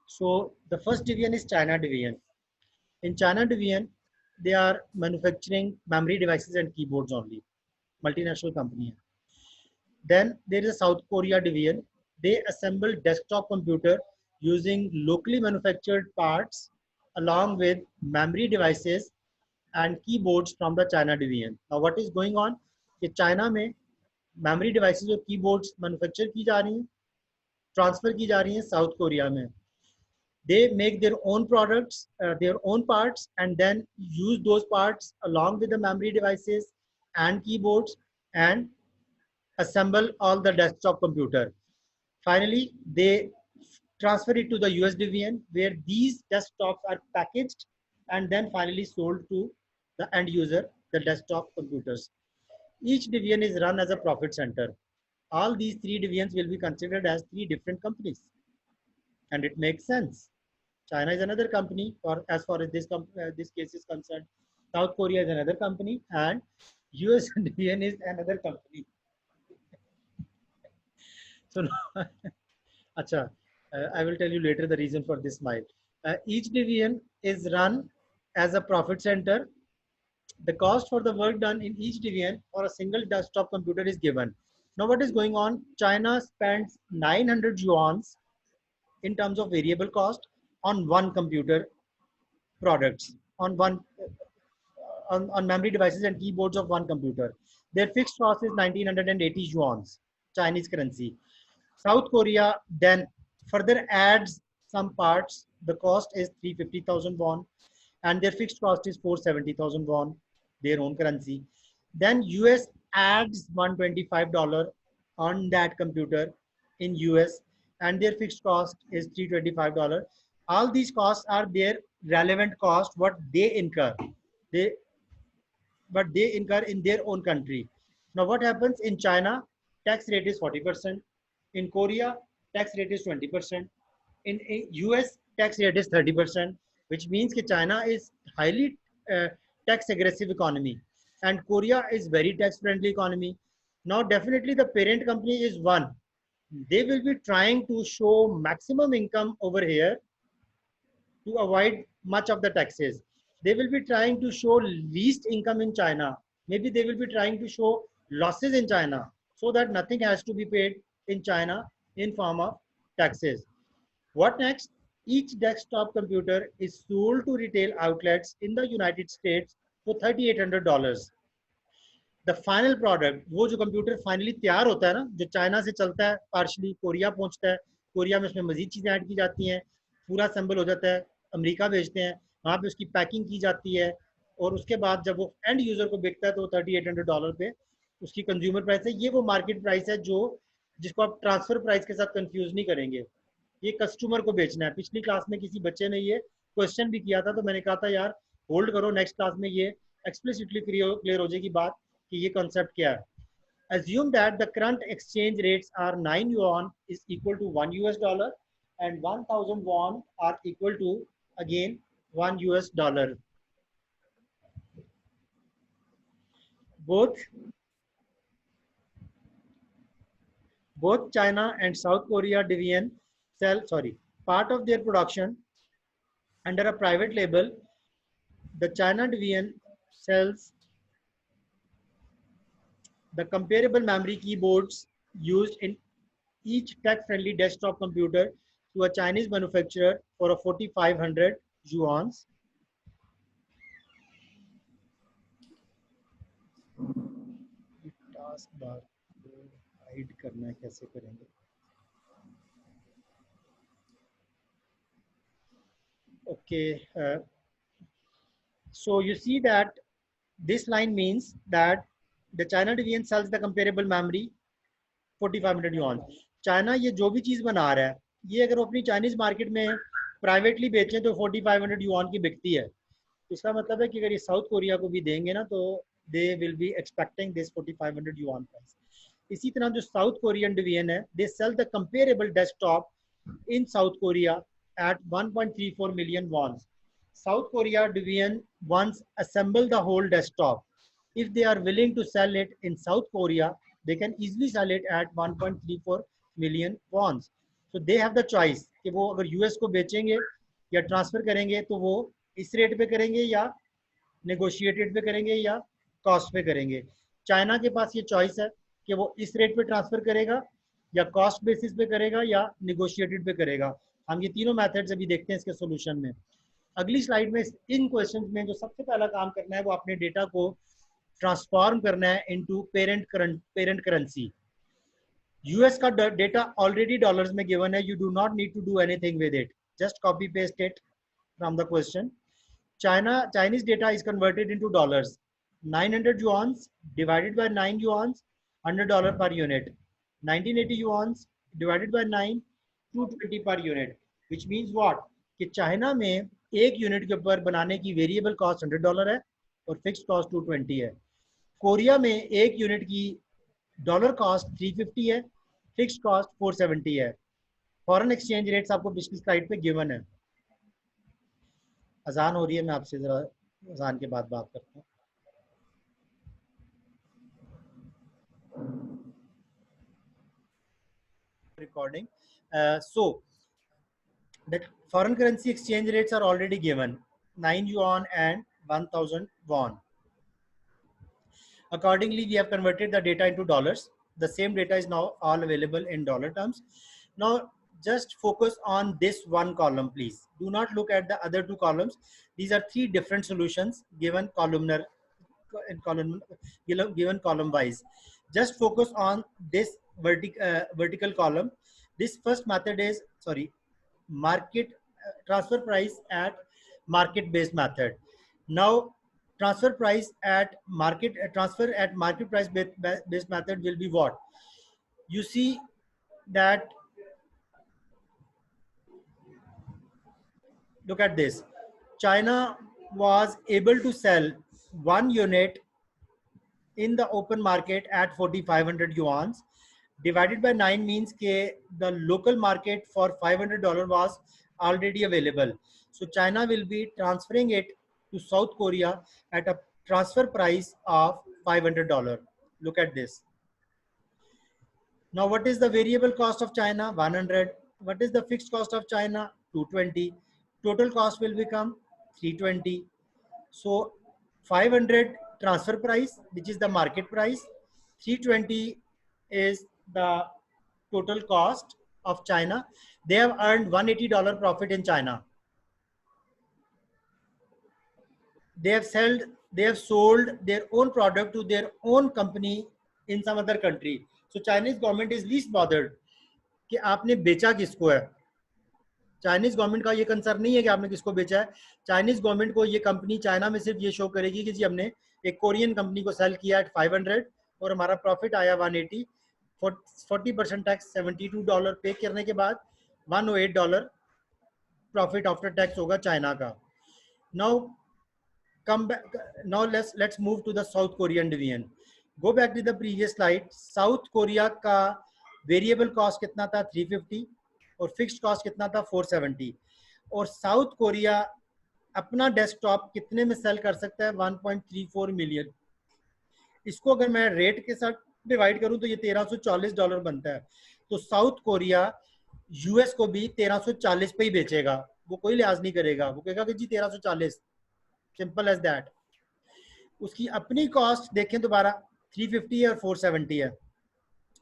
So the first division is China division. In China division, they are manufacturing memory devices and keyboards only. Multinational company. Then there is a South Korea division. They assemble desktop computer using locally manufactured parts along with memory devices and keyboards from the China division. Now what is going on? कि China में memory devices और keyboards manufacture की जा रही हैं, transfer की जा रही हैं साउथ कोरिया में. They make their own products, their own parts, and then use those parts along with the memory devices and keyboards and assemble all the desktop computer. Finally, they transfer it to the US division where these desktops are packaged and then finally sold to the end user, the desktop computers. Each division is run as a profit center. All these three divisions will be considered as three different companies. And it makes sense. China is another company, or as far as this case is concerned, South Korea is another company, and US division is another company. So, acha, I will tell you later the reason for this smile. Each division is run as a profit center. The cost for the work done in each division for a single desktop computer is given. Now, what is going on? China spends 900 yuans in terms of variable cost on one computer products, on memory devices and keyboards of one computer. Their fixed cost is 1980 yuans, Chinese currency. South Korea then further adds some parts. The cost is 350,000 won, and their fixed cost is 470,000 won, their own currency. Then US adds $125 on that computer in US, and their fixed cost is $325. All these costs are their relevant cost, what they incur. They but they incur in their own country. Now, what happens in China? Tax rate is 40%. In Korea, tax rate is 20%. In US, tax rate is 30%, which means that China is highly tax aggressive economy, and Korea is very tax friendly economy. Now, definitely the parent company is one. They will be trying to show maximum income over here to avoid much of the taxes. They will be trying to show least income in China. Maybe they will be trying to show losses in China so that nothing has to be paid in China in form of taxes. What next? Each desktop computer is sold to retail outlets in the United States for $3,800. The final product, वो जो computer finally तैयार होता है ना, जो China से चलता है, पार्शली कोरिया पहुंचता है, कोरिया में उसमें मजीद चीज़ें ऐड की जाती हैं, पूरा असेंबल हो जाता है, अमेरिका भेजते हैं, वहाँ पे उसकी पैकिंग की जाती है, और उसके बाद जब वो एंड यूज़र को बिकता है तो $3,800 पे उसकी कंज्यूमर प्राइस है. ये वो मार्केट प्राइस है जो जिसको आप ट्रांसफ़र प्राइस के साथ कंफ्यूज नहीं करेंगे. ये कस्टमर को बेचना है. पिछली क्लास में किसी बच्चे ने ये क्वेश्चन भी किया था, तो मैंने कहा था यार होल्ड करो, नेक्स्ट क्लास में ये एक्सप्लिसिटली क्लियर हो जाएगी बात कि ये कॉन्सेप्ट क्या है. Assume that the current exchange rates are 9 yuan is equal to 1 US dollar and 1000 won are equal to again 1 US dollar. Both both China and South Korea division part of their production under a private label. The China division sells the comparable memory keyboards used in each tech-friendly desktop computer to a Chinese manufacturer for a 4,500 yuans. Task bar को hide करना कैसे करेंगे? Okay, so you see that this line means that the China division sells the comparable memory 4,500 yuan. China ये जो भी चीज़ बना रहा है, ये अगर वो अपनी चाइनीज मार्केट में प्राइवेटली बेचें तो 4,500 yuan की बिकती है. इसका मतलब है कि अगर ये साउथ कोरिया को भी देंगे ना तो they will be expecting this 4,500 yuan price. इसी तरह जो साउथ कोरियन डिवीजन है, they sell the comparable desktop in south Korea at 1.34 million won. South Korea division once assemble the whole desktop. If they are willing to sell it in South Korea, they can easily sell it at 1.34 million won. So they have the choice कि वो अगर US को बेचेंगे या transfer करेंगे तो वो इस रेट पे करेंगे या नेगोशिएटेड पे करेंगे या कॉस्ट पे करेंगे। चाइना के पास ये चॉइस है कि वो इस रेट पे ट्रांसफर करेगा या कॉस्ट बेसिस पे करेगा या निगोशिएटेड पे करेगा। हम ये तीनों मेथड्स अभी देखते हैं इसके सॉल्यूशन में। अगली स्लाइड में इन क्वेश्चंस में जो सबसे पहला काम करना है वो अपने डेटा को ट्रांसफॉर्म करना है इनटू पेरेंट करेंसी। यूएस का डेटा ऑलरेडी डॉलर्स में गिवन है, you do not need to do anything with it, just copy paste it from the question. Chinese data is converted into dollars. 900 yuans divided by 9 yuans, $100 per unit. 1980 yuans divided by 9, 220 per unit. Which means what? कि China में एक unit के ऊपर बनाने की variable cost $100 है और fixed cost 220 है। कोरिया में एक यूनिट की डॉलर कॉस्ट 350 है, फिक्स्ड कॉस्ट 470 है। फॉरेन एक्सचेंज रेट्स आपको पिछली स्लाइड पे गिवन है। अजान हो रही है, मैं आपसे जरा अजान के बाद बात करता हूँ। Recording. So the foreign currency exchange rates are already given, 9 yuan and 1000 won. Accordingly, we have converted the data into dollars. The same data is now all available in dollar terms. Now just focus on this one column, please. Do not look at the other two columns. These are three different solutions given columnar given column wise. Just focus on this vertical column. This first method is market transfer price at market based method. Now transfer at market price based method will be what? You see that, look at this. China was able to sell one unit in the open market at 4,500 yuans. Divided by 9 means that the local market for $500 was already available. So China will be transferring it to South Korea at a transfer price of $500. Look at this. Now what is the variable cost of China? 100. What is the fixed cost of China? 220. Total cost will become 320. So 500 transfer price, which is the market price. 320 is the total cost of China. They have earned $180 profit in China. They have sold their own product to their own company in some other country. So Chinese government is least bothered कि आपने बेचा किसको है। Chinese government का ये concern नहीं है कि आपने किसको बेचा है। चाइनीज गवर्नमेंट को ये कंपनी चाइना में सिर्फ ये शो करेगी कि जी हमने एक कोरियन कंपनी को सेल किया एट 500 और हमारा प्रॉफिट आया 180, 40% टैक्स $72 पे करने के बाद $108 प्रॉफिट आफ्टर टैक्स होगा चाइना का। Now come back, now let's move to the South Korean division. Go back to the previous slide. South Korea का वेरिएबल कॉस्ट कितना था? 350 और फिक्स्ड कॉस्ट कितना था? 470। और साउथ कोरिया अपना डेस्कटॉप कितने में सेल कर सकता है? 1.34 मिलियन। इसको अगर मैं रेट के साथ डिवाइड करूं तो ये $1340 बनता है। तो साउथ कोरिया यूएस को भी 1340 पे ही बेचेगा, वो कोई लिहाज नहीं करेगा, वो कहेगा कि जी 1340, सिंपल एज दैट। उसकी अपनी कॉस्ट देखें दोबारा, 350 है और 470 है।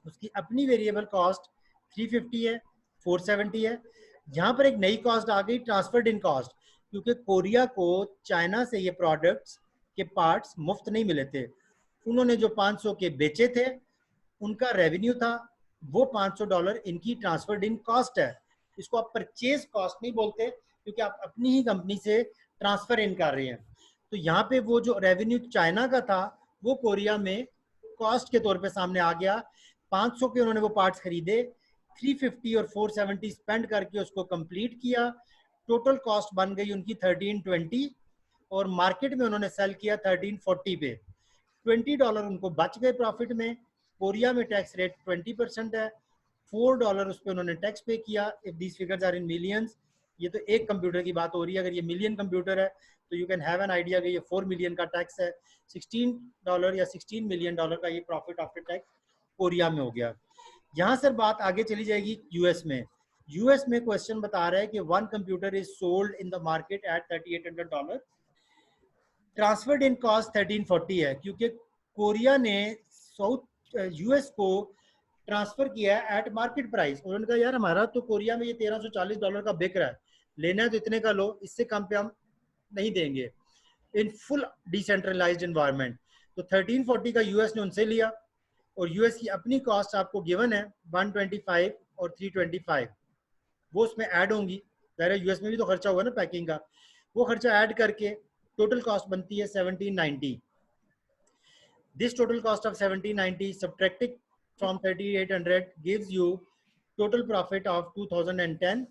उसकी अपनी वेरिएबल कॉस्ट 350 है, 470 है। यहाँ पर एक नई कॉस्ट आ गई, ट्रांसफर्ड इन कॉस्ट, क्योंकि कोरिया को चाइना से ये प्रोडक्ट्स के पार्ट्स मुफ्त नहीं मिले थे। उन्होंने जो 500 के बेचे थे, उनका रेवेन्यू था, वो $500 इनकी ट्रांसफर्ड इन कॉस्ट है। इसको आप परचेज कॉस्ट नहीं बोलते, क्योंकि आप अपनी ही कंपनी से ट्रांसफर इन कर रहे हैं। तो यहाँ पे वो जो रेवेन्यू चाइना का था वो कोरिया में कॉस्ट के तौर पे सामने आ गया। 500 के उन्होंने वो पार्ट्स खरीदे, 350 और 470 स्पेंड करके उसको कंप्लीट किया। टोटल कॉस्ट बन गई उनकी 1320 और मार्केट में उन्होंने सेल किया 1340 पे। $20 उनको बच गए प्रॉफिट में। कोरिया में टैक्स रेट 20% है, $4 उस पर उन्होंने टैक्स पे किया। If these figures are in millions, ये तो एक कंप्यूटर की बात हो रही है, अगर ये मिलियन कंप्यूटर है तो you can have an idea कि ये 4 मिलियन का टैक्स है। $16 या $16 मिलियन का ये प्रॉफिट आफ्टर टैक्स कोरिया में हो गया। यहाँ से बात आगे चली जाएगी यूएस में। यूएस में क्वेश्चन बता रहा है कि one computer is sold in the market at $3800, transferred in cost 1340 है, क्योंकि कोरिया ने साउथ यूएस को ट्रांसफर किया है एट मार्केट प्राइस। उन्होंने कहा यार हमारा तो कोरिया में ये $1340 का बिक रहा है, लेना है तो इतने का लो, इससे कम पे हम नहीं देंगे, इन फुल डिसेंट्रलाइज्ड एनवायरनमेंट। तो 1340 का यूएस ने उनसे लिया, और यूएस की अपनी कॉस्ट आपको गिवन है 125 और 325, वो उसमें ऐड होंगी। ज़ाहिर यूएस में भी तो खर्चा होगा ना पैकिंग का, वो खर्चा ऐड करके टोटल कॉस्ट बनती है 1790। This total cost of 1790 subtracted from 3800 gives you total profit of 2010।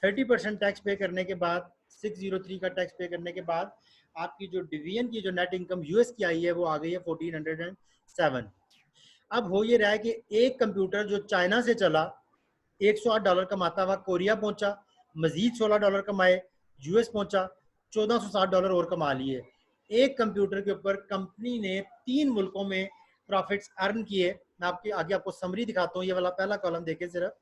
30% tax पे करने के बाद, 603 का टैक्स पे करने के बाद आपकी जो डिवीजन की जो नेट इनकम यूएस की आई है वो आ गई है 1407। अब हो ये रहा है कि एक कंप्यूटर जो चाइना से चला $108 कमाता हुआ कोरिया पहुंचा, मजीद $16 कमाए, यूएस पहुंचा, $1460 और कमा लिए। एक कंप्यूटर के ऊपर कंपनी ने 3 मुल्कों में प्रॉफिट्स अर्न किए। मैं आपके आगे आपको समरी दिखाता हूँ, ये वाला पहला कॉलम देखें सिर्फ,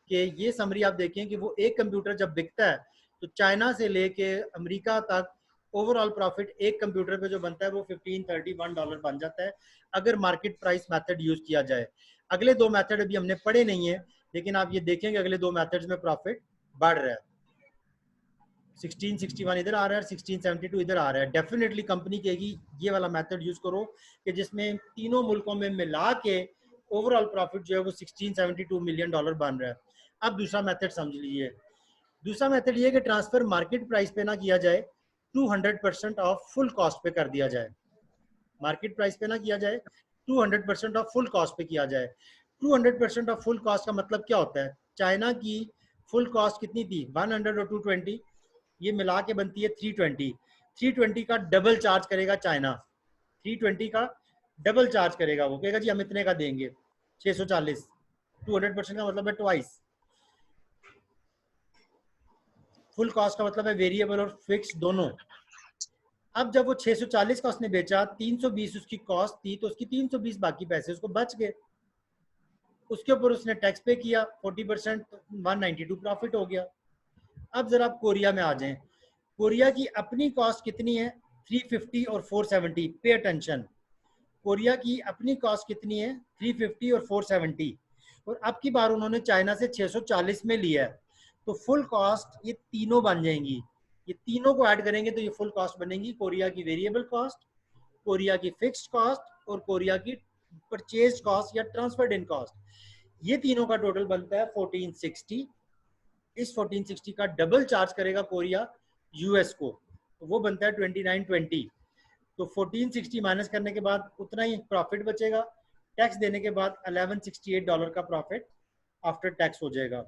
कि ये समरी आप देखें कि वो एक कंप्यूटर जब बिकता है तो चाइना से लेके अमेरिका तक ओवरऑल प्रॉफिट एक कंप्यूटर पे जो बनता है वो $1531 बन जाता है, अगर मार्केट प्राइस मेथड यूज किया जाए। अगले 2 मेथड अभी हमने पढ़े नहीं है, लेकिन आप ये देखेंगे अगले 2 मेथड्स में प्रॉफिट बढ़ रहा है। 1661 इधर आ रहा है, 1672 इधर आ रहा है। डेफिनेटली कंपनी कहेगी ये वाला मेथड यूज करो कि जिसमें तीनों मुल्कों में मिला के ओवरऑल प्रॉफिट जो है वो $1672 मिलियन बन रहा है। अब दूसरा मेथड समझ लीजिए। दूसरा मेथड ये कि ट्रांसफर मार्केट प्राइस पे ना किया जाए, 200% ऑफ फुल कॉस्ट पे कर दिया जाए। मार्केट प्राइस पे ना किया जाए, 200% ऑफ फुल कॉस्ट पे किया जाए। 200% ऑफ फुल कॉस्ट का मतलब क्या होता है? चाइना की फुल कॉस्ट कितनी थी? 100 और 220, ये मिला के बनती है 320। 320 का डबल चार्ज करेगा चाइना, 320 का डबल चार्ज करेगा। वो कहेगा जी हम इतने का देंगे, 640। 200% का मतलब है ट्वाइस। फुल कॉस्ट का मतलब है वेरिएबल और फिक्स दोनों। अब जब वो 640 का उसने बेचा, 320 उसकी कॉस्ट थी, तो उसकी 320 बाकी पैसे उसको बच गए, उसके ऊपर उसने टैक्स पे किया 40%, 192 प्रॉफिट हो गया। अब जरा आप कोरिया में आ जाएं, कोरिया की अपनी कॉस्ट कितनी है? 350 और 470। पे अटेंशन, कोरिया की अपनी कॉस्ट कितनी है? 350 और 470, और अब की बार उन्होंने चाइना से 640 में लिया है, तो फुल कॉस्ट ये तीनों बन जाएंगी। ये तीनों को ऐड करेंगे तो ये फुल कॉस्ट बनेगी, कोरिया की वेरिएबल कॉस्ट, कोरिया की फिक्स्ड कॉस्ट और कोरिया की परचेज कॉस्ट या ट्रांसफर्ड इन कॉस्ट। ये तीनों का टोटल बनता है 1460। इस 1460 का डबल चार्ज करेगा कोरिया यूएस को, तो वो बनता है 2920। तो 1460 माइनस करने के बाद उतना ही प्रॉफिट बचेगा, टैक्स देने के बाद $1168 का प्रॉफिट आफ्टर टैक्स हो जाएगा।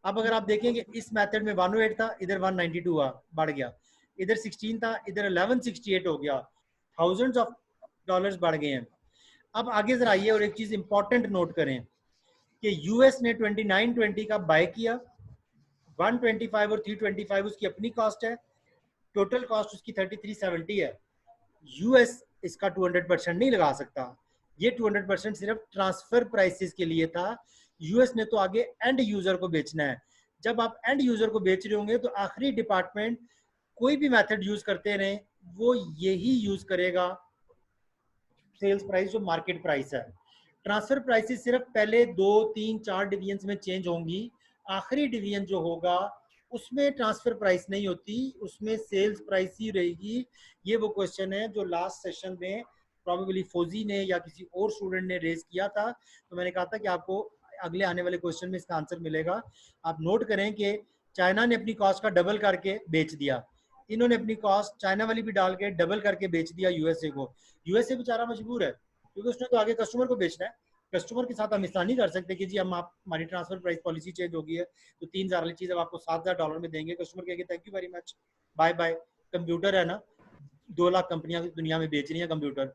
अब अगर आप देखेंगे इस मेथड में 108 था, इधर 192 हुआ, बढ़ गया, इधर 16 था, इधर 1168 हो गया, थाउजेंड्स ऑफ डॉलर्स बढ़ गए हैं। अब आगे जरा आइए और एक चीज इंपॉर्टेंट नोट करें कि यूएस ने 2920 का बाय किया, 125 और 325 उसकी अपनी कॉस्ट है, टोटल कॉस्ट उसकी 3370 है। यूएस इसका 200% नहीं लगा सकता, ये 200% सिर्फ ट्रांसफर प्राइसेस के लिए था। यूएस ने तो आगे एंड यूजर को बेचना है। जब आप एंड यूजर को बेच रहे होंगे तो आखिरी डिपार्टमेंट कोई भी मेथड यूज करते रहे, वो यही यूज करेगा सेल्स प्राइस जो मार्केट प्राइस है। ट्रांसफर प्राइसेस सिर्फ पहले 2, 3, 4 डिवीजन में चेंज होंगी, आखिरी डिवीजन जो होगा उसमें ट्रांसफर प्राइस नहीं होती, उसमें सेल्स प्राइस ही रहेगी। ये वो क्वेश्चन है जो लास्ट सेशन में प्रॉबेबली फौजी ने या किसी और स्टूडेंट ने रेज किया था, तो मैंने कहा था कि आपको अगले आने वाले क्वेश्चन में इसका आंसर मिलेगा। आप नोट करें कि चाइना ने अपनी कॉस्ट का डबल करके बेच दिया, इन्होंने अपनी कॉस्ट चाइना वाली भी डाल के डबल करके बेच दिया यूएसए को। यूएसए बेचारा मजबूर है, क्योंकि उसने तो आगे कस्टमर को बेचना है। कस्टमर के साथ हम ऐसा नहीं कर सकते कि जी हम आप हमारी ट्रांसफर प्राइस पॉलिसी चेंज हो गई है तो 3000 वाली चीज अब आपको $7000 में देंगे। कस्टमर कहेंगे thank you very much, bye bye. Computer है ना, 2 लाख कंपनियां दुनिया में बेच रही हैं कंप्यूटर,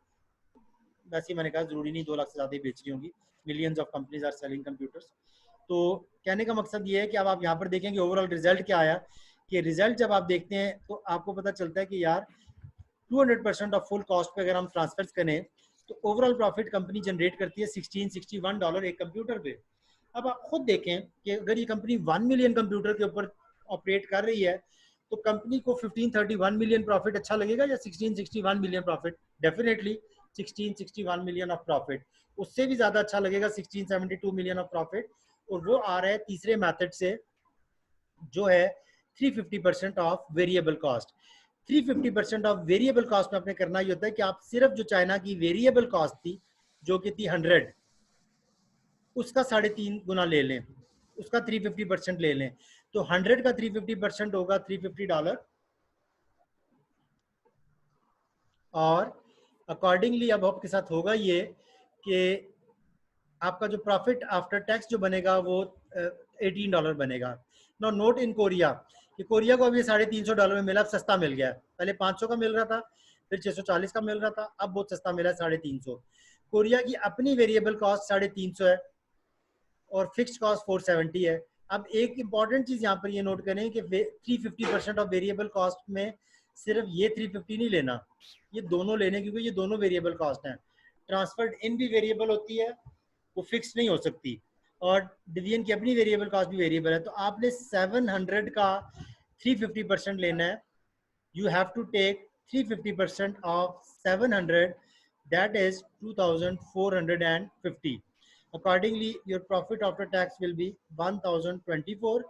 वैसे ही मैंने कहा जरूरी नहीं 2 लाख से ज्यादा ही बेच रही होंगी, millions of companies are selling computers. तो कहने का मकसद ये है कि अब आप यहाँ पर देखेंगे ओवरऑल रिजल्ट क्या आया, कि रिजल्ट जब आप देखते हैं तो आपको पता चलता है कि यार 200% ऑफ फुल कॉस्ट पे अगर हम ट्रांसफर करें तो ओवरऑल प्रॉफिट कंपनी जनरेट करती है $1661 एक कंप्यूटर पे। अब आप खुद देखें कि अगर ये कंपनी 1 मिलियन कंप्यूटर के ऊपर ऑपरेट कर रही है तो कंपनी को 1531 मिलियन प्रॉफिट अच्छा लगेगा या 1661 million profit? Definitely 1661 million of profit. उससे भी ज्यादा अच्छा लगेगा 1672 मिलियन ऑफ प्रॉफिट। और वो आ रहा है तीसरे मेथड से, जो है 350% of variable cost. 350% of variable cost में आपने करना ये होता है कि आप सिर्फ जो चाइना की वेरिएबल कॉस्ट थी जो कि थी 100, उसका 3.5 गुना ले लें, उसका 350% ले लें, तो 100 का 350% होगा $350। और अकॉर्डिंगली अब आपके साथ होगा ये कि आपका जो प्रॉफिट आफ्टर टैक्स जो बनेगा वो $18 बनेगा। नो नोट इन कोरिया कि कोरिया को अब ये $350 में मिला, अब सस्ता मिल गया है। पहले 500 का मिल रहा था, फिर 640 का मिल रहा था, अब बहुत सस्ता मिला है 350। कोरिया की अपनी वेरिएबल कॉस्ट 350 है और फिक्स्ड कॉस्ट 470 है। अब एक इंपॉर्टेंट चीज यहाँ पर ये नोट करें कि 350% ऑफ वेरिएबल कॉस्ट में सिर्फ ये 350 नहीं लेना, ये दोनों लेने, क्योंकि ये दोनों वेरिएबल कॉस्ट हैं। ट्रांसफर्ड इन भी वेरिएबल होती है, वो फिक्स नहीं हो सकती, और डिवीजन की अपनी वेरिएबल कॉस्ट भी वेरिएबल है। तो आपने 700 का 350% लेना है। You have to take 350% of 700, that is 2450. Accordingly, your profit after tax will be 1024.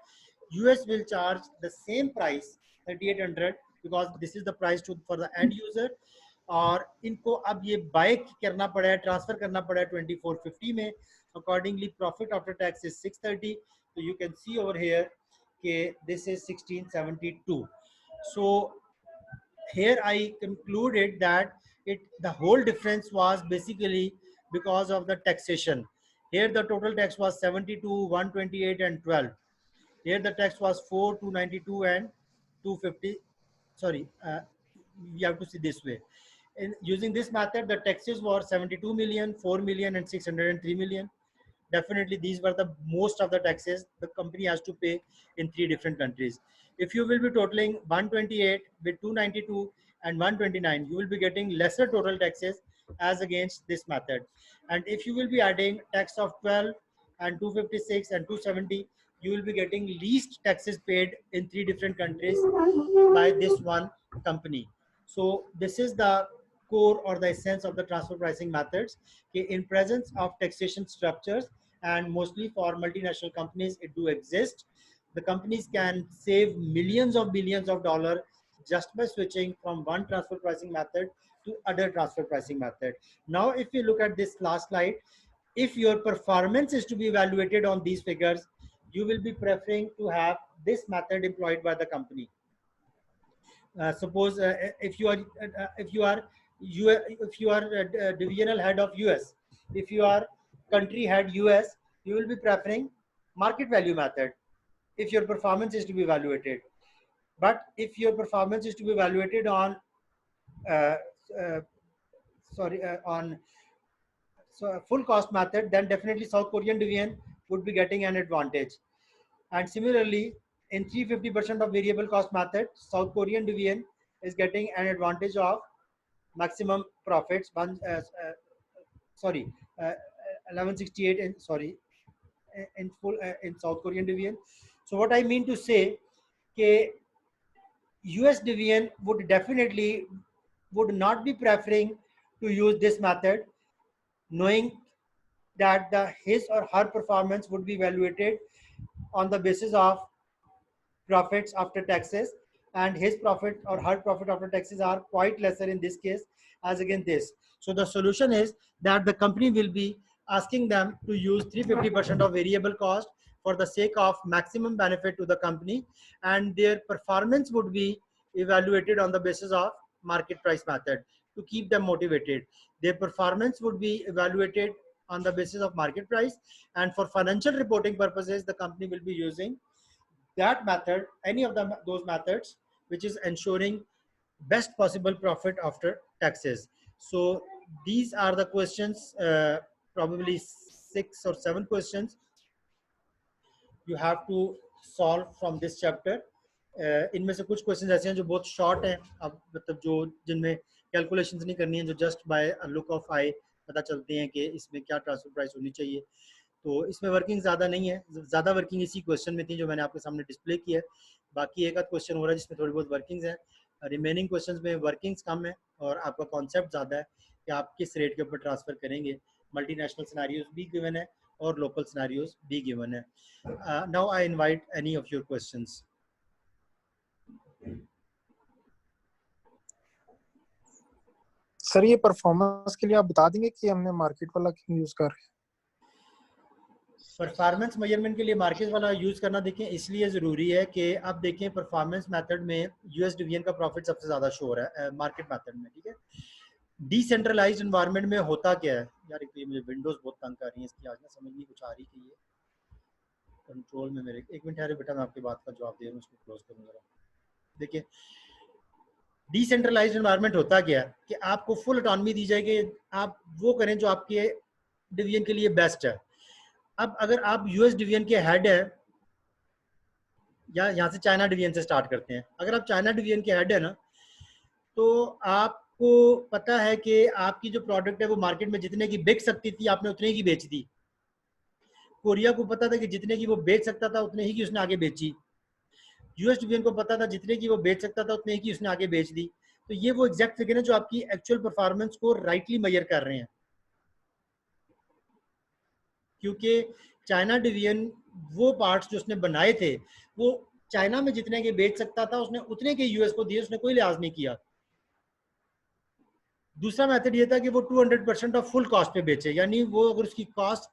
US will charge the same price 3800 because this is the price for the end user, और इनको अब ये बाय करना पड़ा है, ट्रांसफर करना पड़ा है 2450 में। Accordingly profit after tax is 630। तो you can see over here कि this is 1672। So here I concluded that the whole difference was basically because of the taxation. Here the total tax was 72, 128, and 12. Here the tax was 4, 292, and 250. Sorry, you have to see this way. Using this method, the taxes were 72 million, 4 million, and 603 million. Definitely these were the most of the taxes the company has to pay in 3 different countries. If you will be totaling 128 with 292 and 129, you will be getting lesser total taxes as against this method. And if you will be adding tax of 12 and 256 and 270, you will be getting least taxes paid in 3 different countries by this one company. So this is the core or the essence of the transfer pricing methods. In presence of taxation structures, and mostly for multinational companies it do exist, the companies can save millions of billions of dollars just by switching from one transfer pricing method to other transfer pricing method. Now if you look at this last slide, if your performance is to be evaluated on these figures, you will be preferring to have this method employed by the company. Suppose if you are divisional head of US, if you are country head US, you will be preferring market value method if your performance is to be evaluated. But if your performance is to be evaluated on uh, uh, on full cost method, then definitely South Korean division would be getting an advantage. And similarly, in 350% of variable cost method, South Korean division is getting an advantage of maximum profits. 1168 in full in South Korean division. So what I mean to say, कि US division would not be preferring to use this method, knowing that his or her performance would be evaluated on the basis of profits after taxes, and his profit or her profit after taxes are quite lesser in this case as against this. So the solution is that the company will be asking them to use 350% of variable cost for the sake of maximum benefit to the company, and their performance would be evaluated on the basis of market price method to keep them motivated. Their performance would be evaluated on the basis of market price, and for financial reporting purposes the company will be using that method, any of those methods, which is ensuring best possible profit after taxes. So these are the questions, probably 6 or 7 questions you have to solve from this chapter. इनमें से कुछ question ऐसे हैं जो बहुत short हैं, अब मतलब जो जिनमें कैलकुलेशंस नहीं करनी है, जो जस्ट बाय लुक ऑफ आई पता चलते हैं कि इसमें क्या ट्रांसफर प्राइस होनी चाहिए। तो इसमें वर्किंग ज़्यादा नहीं है, ज़्यादा वर्किंग इसी क्वेश्चन में थी जो मैंने आपके सामने डिस्प्ले की है। बाकी एक आध क्वेश्चन हो रहा है जिसमें थोड़ी बहुत वर्किंग्स हैं, रिमेनिंग क्वेश्चंस में वर्किंग्स कम है और आपका कॉन्सेप्ट ज़्यादा है कि आप किस रेट के ऊपर ट्रांसफ़र करेंगे। मल्टीनेशनल सिनेरियोज भी गिवन है और लोकल सिनेरियोज भी गिवन है। Now I invite any of your questions. Sir ये परफॉर्मेंस के लिए आप बता देंगे कि हमने मार्केट वाला क्यों यूज कर रहे हैं? परफॉर्मेंस मेजरमेंट के लिए मार्केट वाला यूज़ करना देखें इसलिए ज़रूरी है कि आप देखें परफॉर्मेंस मेथड में यूएस डिवीजन का प्रॉफिट सबसे ज़्यादा शो हो रहा है मार्केट मेथड में, ठीक है। डिसेंट्रलाइज्ड एनवायरनमेंट में होता क्या है यार, एक तो ये मुझे विंडोज़ बहुत तंग कर रही है, इसकी आज ना समझ नहीं कुछ आ रही कि ये कंट्रोल में मेरे, एक मिनट ठहरे बेटा, मैं आपकी बात का जवाब दे रहा हूँ, उसको क्लोज करूँ जरा। देखिए डिसेंट्रलाइज्ड एनवायरनमेंट होता क्या है कि आपको फुल ऑटोनॉमी दी जाएगी, आप वो करें जो आपके डिवीजन के लिए बेस्ट है। अब अगर आप यूएस डिवीजन के हेड है, या यहाँ से चाइना डिवीजन से स्टार्ट करते हैं, अगर आप चाइना डिवीजन के हेड है ना, तो आपको पता है कि आपकी जो प्रोडक्ट है वो मार्केट में जितने की बिक सकती थी आपने उतने की बेच दी। कोरिया को पता था कि जितने की वो बेच सकता था उतने ही की उसने आगे बेची। यूएस डिवीजन को पता था जितने की वो बेच सकता था उतने ही की उसने आगे बेच दी। तो ये वो एग्जैक्ट फिगर है जो आपकी एक्चुअल परफॉर्मेंस को राइटली मेजर कर रहे हैं, क्योंकि चाइना डिवीजन वो पार्ट्स जो उसने बनाए थे वो चाइना में जितने के बेच सकता था उसने उतने के यूएस को दिए, उसने कोई लिहाज नहीं किया। दूसरा मेथड ये था कि वो 200% ऑफ फुल कॉस्ट पे बेचे, यानी वो अगर उसकी कॉस्ट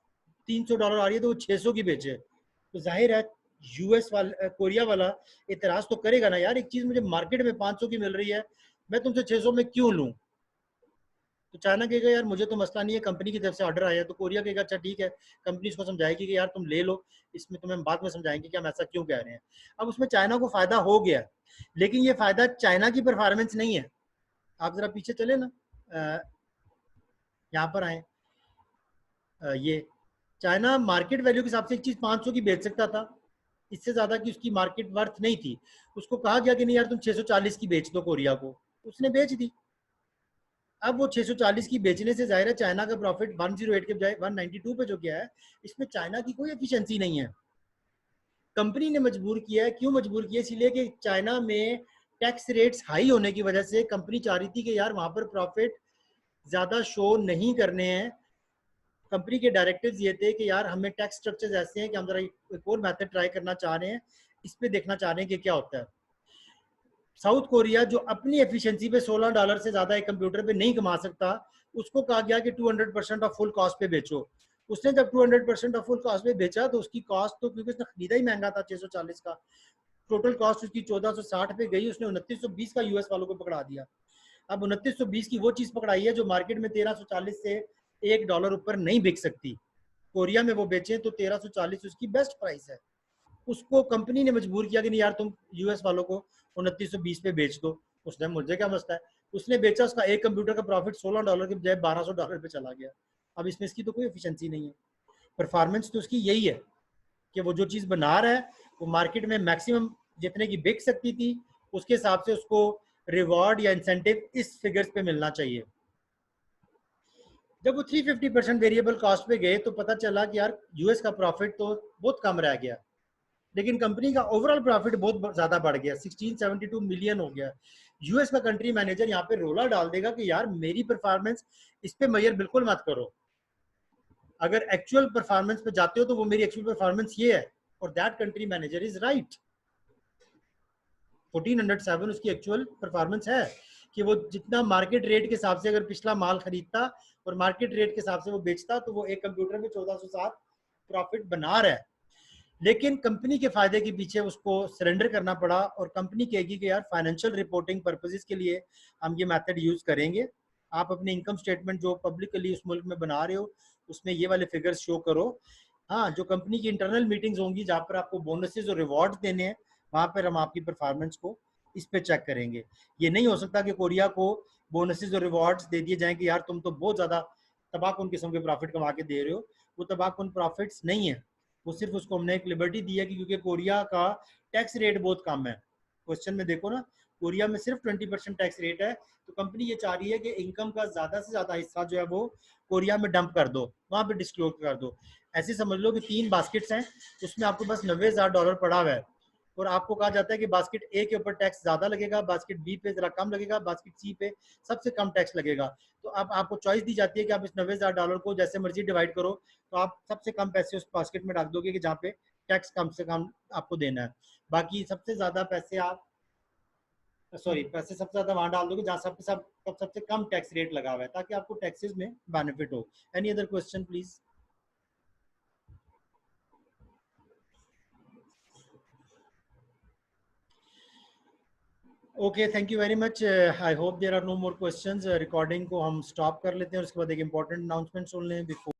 $300 आ रही है तो वो 600 की बेचे। तो जाहिर है यूएस वाला, कोरिया वाला इतराज तो करेगा ना, यार एक चीज मुझे मार्केट में 500 की मिल रही है, मैं तुमसे 600 में क्यों लूं। तो चाइना कहेगा यार मुझे तो मसला नहीं है, कंपनी की तरफ से ऑर्डर आया। तो कोरिया कहेगा अच्छा ठीक है, कंपनी इसको समझाएगी कि यार तुम ले लो, इसमें तुम्हें बाद में समझाएंगे कि हम ऐसा क्यों कह रहे हैं। अब उसमें चाइना को फायदा हो गया, लेकिन ये फायदा चाइना की परफॉर्मेंस नहीं है। आप जरा पीछे चले ना, यहाँ पर आए, ये चाइना मार्केट वैल्यू के हिसाब से एक चीज 500 की बेच सकता था, इससे ज्यादा की उसकी मार्केट वर्थ नहीं थी। उसको कहा गया कि नहीं यार तुम 640 की बेच दो कोरिया को, उसने बेच दी। अब वो 640 की बेचने से जाहिर है चाइना का प्रॉफिट 108 के बजाय 192 पे जो गया है, इसमें चाइना की कोई एफिशिएंसी नहीं है। कंपनी ने मजबूर किया है, क्यों मजबूर किया, इसलिए कि चाइना में टैक्स रेट्स हाई होने की वजह से कंपनी चाह रही थी कि यार वहां पर प्रॉफिट ज्यादा शो नहीं करने हैं। कंपनी के डायरेक्टिव्स ये थे कि यार हमें टैक्स स्ट्रक्चर्स ऐसे हैं कि हम जरा एक और मेथड ट्राई करना चाह रहे हैं, इस पे देखना चाह रहे हैं कि क्या होता है। साउथ कोरिया जो अपनी एफिशिएंसी पे $16 से ज्यादा एक कंप्यूटर पे नहीं कमा सकता, उसको कहा गया कि 200% ऑफ फुल कॉस्ट पे बेचो। उसने जब 200% ऑफ फुल कॉस्ट पे बेचा तो उसकी कॉस्ट तो, क्योंकि उसने खरीदा ही महंगा था 640 का, टोटल कॉस्ट उसकी 1460 पे गई, उसने 2920 का यूएस वालों को पकड़ा दिया। अब 2920 की वो चीज पकड़ाई है जो मार्केट में 1340 से $1 ऊपर नहीं बिक सकती, कोरिया में वो बेचे तो 1340 उसकी बेस्ट प्राइस है। उसको कंपनी ने मजबूर किया कि नहीं यार तुम यूएस वालों को 2920 पे बेच दो। उसने, मुझे क्या मसला है, उसने बेचा, उसका एक कंप्यूटर का प्रॉफिट $16 के बजाय $1200 पे चला गया। अब इसमें इसकी तो कोई एफिशिएंसी नहीं है। परफॉर्मेंस तो उसकी यही है कि वो जो चीज बना रहा है वो मार्केट में मैक्सिमम जितने की बिक सकती थी उसके हिसाब से उसको रिवॉर्ड या इंसेंटिव इस फिगर्स पे मिलना चाहिए। जब वो 350% वेरिएबल कॉस्ट पे गए तो पता चला कि यार यूएस का प्रॉफिट तो बहुत कम रह गया, लेकिन कंपनी का ओवरऑल प्रॉफिट बहुत ज्यादा बढ़ गया, 1672 मिलियन हो गया। यूएस का कंट्री मैनेजर यहाँ पे रोला डाल देगा कि यार मेरी परफॉर्मेंस इस पे मेजर बिल्कुल मत करो, अगर एक्चुअल परफॉर्मेंस पे जाते हो तो वो मेरी एक्चुअल परफॉर्मेंस ये है, और that country manager is right. 1407 उसकी एक्चुअल परफॉर्मेंस है कि वो जितना मार्केट रेट के हिसाब से अगर पिछला माल खरीदता और मार्केट रेट के हिसाब से वो बेचता तो वो एक कंप्यूटर में 1407 प्रॉफिट बना रहा है। लेकिन कंपनी के फायदे के पीछे उसको सरेंडर करना पड़ा, और कंपनी कहेगी कि यार फाइनेंशियल रिपोर्टिंग पर्पसेस के लिए हम ये मेथड यूज करेंगे, आप अपने इनकम स्टेटमेंट जो पब्लिकली उस मुल्क में बना रहे हो उसमें ये वाले फिगर्स शो करो। हाँ, जो कंपनी की इंटरनल मीटिंग्स होंगी जहाँ पर आपको बोनसेस और रिवॉर्ड देने हैं, वहां पर हम आपकी परफॉर्मेंस को इस पे चेक करेंगे। ये नहीं हो सकता कि कोरिया को बोनसेस और रिवॉर्ड्स दे दिए जाएं कि यार तुम तो बहुत ज्यादा तबाकून किस्म के प्रॉफिट कमा के दे रहे हो, वो तबाकून प्रॉफिट्स नहीं है। वो सिर्फ उसको हमने एक लिबर्टी दी है कि क्योंकि कोरिया का टैक्स रेट बहुत कम है, क्वेश्चन में देखो ना, कोरिया में सिर्फ 20% टैक्स रेट है, तो कंपनी ये चाह रही है कि इनकम का ज्यादा से ज्यादा हिस्सा जो है वो कोरिया में डंप कर दो, वहां पे डिस्क्लोज कर दो। ऐसे समझ लो कि 3 बास्केट्स हैं, उसमें आपको बस $90,000 पड़ा हुआ है, और आपको कहा जाता है कि बास्केट ए के ऊपर टैक्स ज्यादा लगेगा, बास्केट बी पे जरा कम लगेगा, बास्केट सी पे सबसे कम टैक्स लगेगा। तो अब आपको चॉइस दी जाती है कि आप इस $90,000 को जैसे मर्जी डिवाइड करो, तो आप सबसे कम पैसे उस बास्केट में डाल दोगे कि जहाँ पे टैक्स कम से कम आपको देना है। बाकी सबसे ज्यादा पैसे आप, सॉरी, पैसे सबसे ज्यादा वहां डाल दोगे जहाँ सबसे कम टैक्स रेट लगा हुआ है, ताकि आपको टैक्सेस में बेनिफिट हो। Any other question please? Okay, thank you very much. I hope there are no more questions. Recording को हम स्टॉप कर लेते हैं और उसके बाद एक इंपॉर्टेंट अनाउंसमेंट सुन लें बिफोर